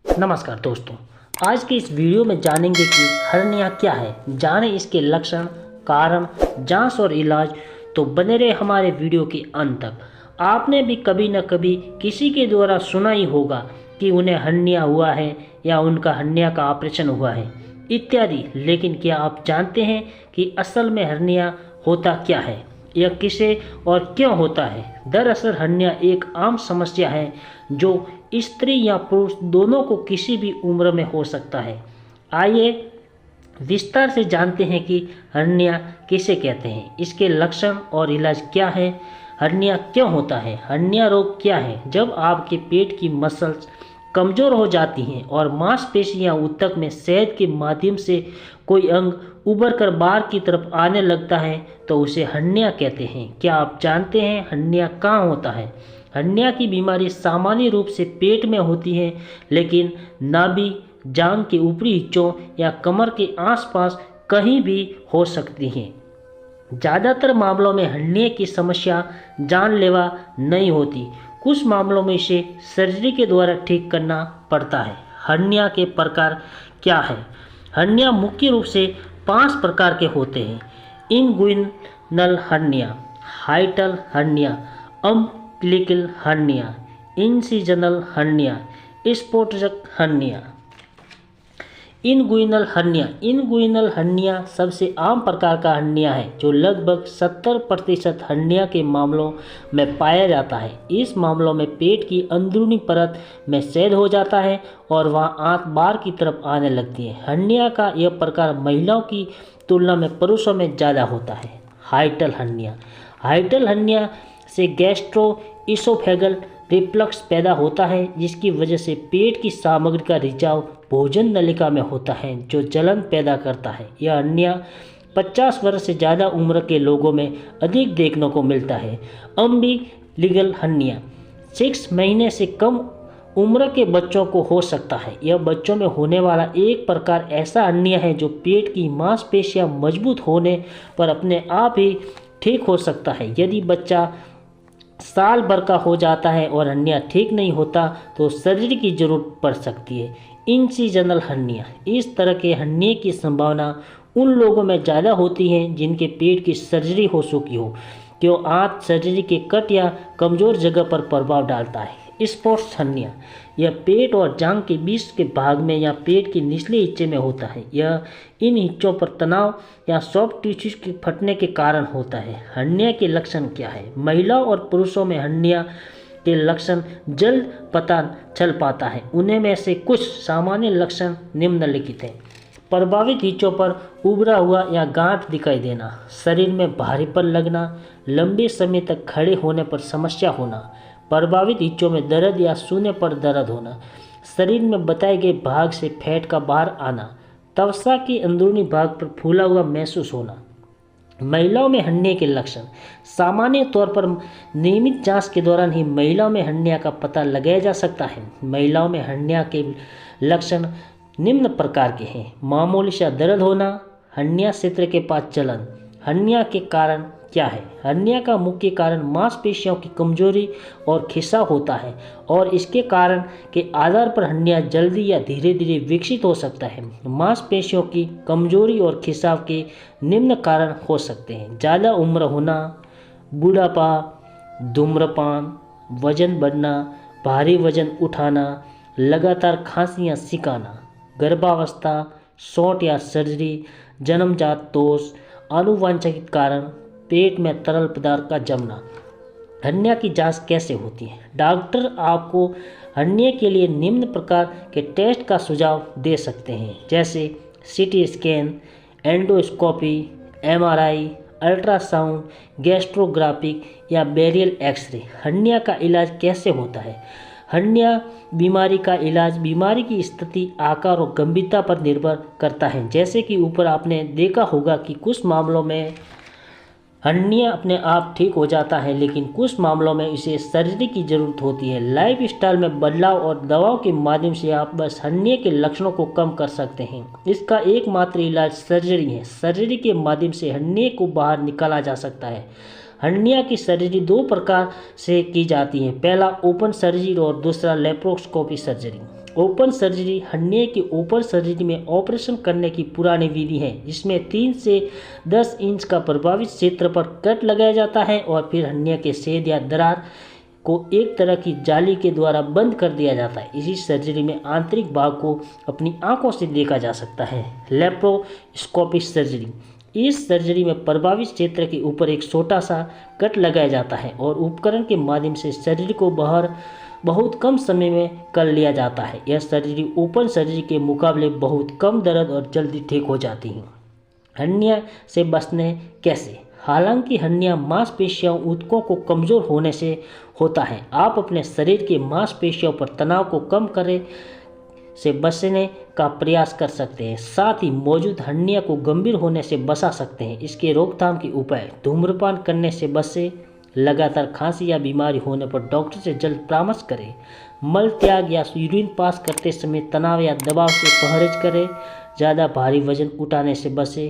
नमस्कार दोस्तों, आज की इस वीडियो में जानेंगे कि हर्निया क्या है, जानें इसके लक्षण, कारण, जांच और इलाज। तो बने रहे हमारे वीडियो के अंत तक। आपने भी कभी न कभी किसी के द्वारा सुना ही होगा कि उन्हें हर्निया हुआ है या उनका हर्निया का ऑपरेशन हुआ है इत्यादि। लेकिन क्या आप जानते हैं कि असल में हर्निया होता क्या है, यह किसे और क्यों होता है? दरअसल हर्निया एक आम समस्या है जो स्त्री या पुरुष दोनों को किसी भी उम्र में हो सकता है। आइए विस्तार से जानते हैं कि हर्निया किसे कहते हैं, इसके लक्षण और इलाज क्या है। हर्निया क्यों होता है? हर्निया रोग क्या है? जब आपके पेट की मसल्स कमज़ोर हो जाती हैं और मांसपेशियां ऊतक में शहद के माध्यम से कोई अंग उभर कर बाहर की तरफ आने लगता है तो उसे हर्निया कहते हैं। क्या आप जानते हैं हर्निया कहाँ होता है? हर्निया की बीमारी सामान्य रूप से पेट में होती है, लेकिन नाभि, जांघ के ऊपरी हिस्सों या कमर के आसपास कहीं भी हो सकती है। ज़्यादातर मामलों में हर्निया की समस्या जानलेवा नहीं होती। कुछ मामलों में इसे सर्जरी के द्वारा ठीक करना पड़ता है। हर्निया के प्रकार क्या है? हर्निया मुख्य रूप से 5 प्रकार के होते हैं। Inguinal hernia, hiatal hernia, umbilical hernia, incisional hernia, स्पोटजक hernia. Inguinal hernia. Inguinal hernia सबसे आम प्रकार का हर्निया है जो लगभग 70% हर्निया के मामलों में पाया जाता है। इस मामलों में पेट की अंदरूनी परत में छेद हो जाता है और वहाँ आंत बाहर की तरफ आने लगती है। हर्निया का यह प्रकार महिलाओं की तुलना में पुरुषों में ज़्यादा होता है। हाइटल हर्निया। हाइटल हर्निया से गैस्ट्रोइसोफेगल रिफ्लक्स पैदा होता है, जिसकी वजह से पेट की सामग्री का रिसाव भोजन नलिका में होता है जो जलन पैदा करता है। यह हर्निया 50 वर्ष से ज़्यादा उम्र के लोगों में अधिक देखने को मिलता है। अम्बिलिकल हर्निया 6 महीने से कम उम्र के बच्चों को हो सकता है। यह बच्चों में होने वाला एक प्रकार ऐसा हर्निया है जो पेट की मांसपेशियां मजबूत होने पर अपने आप ही ठीक हो सकता है। यदि बच्चा साल भर का हो जाता है और हर्निया ठीक नहीं होता तो सर्जरी की जरूरत पड़ सकती है। Incisional hernia. इस तरह के हर्निया की संभावना उन लोगों में ज़्यादा होती है जिनके पेट की सर्जरी हो चुकी हो, क्यों आंत सर्जरी के कट या कमज़ोर जगह पर प्रभाव डालता है। Sports hernia. यह पेट और जांघ के बीच के भाग में या पेट के निचले हिस्से में होता है। यह इन हिस्सों पर तनाव या सॉफ्ट टिश्यूज के फटने के कारण होता है। हर्निया के लक्षण क्या है? महिलाओं और पुरुषों में हर्निया के लक्षण जल्द पता चल पाता है। उन्हें में से कुछ सामान्य लक्षण निम्नलिखित हैं। प्रभावित हिस्सों पर उभरा हुआ या गांठ दिखाई देना, शरीर में भारीपन लगना, लंबे समय तक खड़े होने पर समस्या होना, प्रभावित हिस्सों में दर्द या सूने पर दर्द होना, शरीर में बताए गए भाग से फैट का बाहर आना, त्वचा के अंदरूनी भाग पर फूला हुआ महसूस होना। महिलाओं में हर्निया के लक्षण। सामान्य तौर पर नियमित जांच के दौरान ही महिलाओं में हर्निया का पता लगाया जा सकता है। महिलाओं में हर्निया के लक्षण निम्न प्रकार के हैं। मामूली सा दर्द होना, हर्निया क्षेत्र के पास जलन। हर्निया के कारण क्या है? हर्निया का मुख्य कारण मांसपेशियों की कमजोरी और खिंचाव होता है और इसके कारण के आधार पर हर्निया जल्दी या धीरे धीरे विकसित हो सकता है। मांसपेशियों की कमजोरी और खिंचाव के निम्न कारण हो सकते हैं: ज़्यादा उम्र होना, बुढ़ापा, धूम्रपान, वजन बढ़ना, भारी वजन उठाना, लगातार खांसी या छिंकाना, गर्भावस्था, शॉट या सर्जरी, जन्मजात दोष, आनुवंशिक कारण, पेट में तरल पदार्थ का जमना। हर्निया की जांच कैसे होती है? डॉक्टर आपको हर्निया के लिए निम्न प्रकार के टेस्ट का सुझाव दे सकते हैं, जैसे CT scan, endoscopy, MRI, ultrasound, gastrographic या बैरियल एक्सरे। हर्निया का इलाज कैसे होता है? हर्निया बीमारी का इलाज बीमारी की स्थिति, आकार और गंभीरता पर निर्भर करता है। जैसे कि ऊपर आपने देखा होगा कि कुछ मामलों में हर्निया अपने आप ठीक हो जाता है, लेकिन कुछ मामलों में इसे सर्जरी की जरूरत होती है। लाइफ स्टाइल में बदलाव और दवाओं के माध्यम से आप बस हर्निया के लक्षणों को कम कर सकते हैं। इसका एकमात्र इलाज सर्जरी है। सर्जरी के माध्यम से हर्निया को बाहर निकाला जा सकता है। हर्निया की सर्जरी 2 प्रकार से की जाती है। पहला ओपन सर्जरी और दूसरा laparoscopy surgery. Open surgery hernia की ओपन सर्जरी में ऑपरेशन करने की पुरानी विधि है, जिसमें 3 से 10 इंच का प्रभावित क्षेत्र पर कट लगाया जाता है और फिर हर्निया के छेद या दरार को एक तरह की जाली के द्वारा बंद कर दिया जाता है। इसी सर्जरी में आंतरिक भाग को अपनी आंखों से देखा जा सकता है। लेप्रोस्कोपिक सर्जरी, इस सर्जरी में प्रभावित क्षेत्र के ऊपर एक छोटा सा कट लगाया जाता है और उपकरण के माध्यम से सर्जरी को बाहर बहुत कम समय में कर लिया जाता है। यह सर्जरी ओपन सर्जरी के मुकाबले बहुत कम दर्द और जल्दी ठीक हो जाती है। हर्निया से बचने कैसे? हालांकि हर्निया मांसपेशियों ऊतकों को कमज़ोर होने से होता है। आप अपने शरीर के मांसपेशियों पर तनाव को कम करें से बचने का प्रयास कर सकते हैं। साथ ही मौजूद हर्निया को गंभीर होने से बचा सकते हैं। इसके रोकथाम के उपाय: धूम्रपान करने से बचें, लगातार खांसी या बीमारी होने पर डॉक्टर से जल्द परामर्श करें, मल त्याग या यूरिन पास करते समय तनाव या दबाव से परहेज करें, ज़्यादा भारी वजन उठाने से बचें।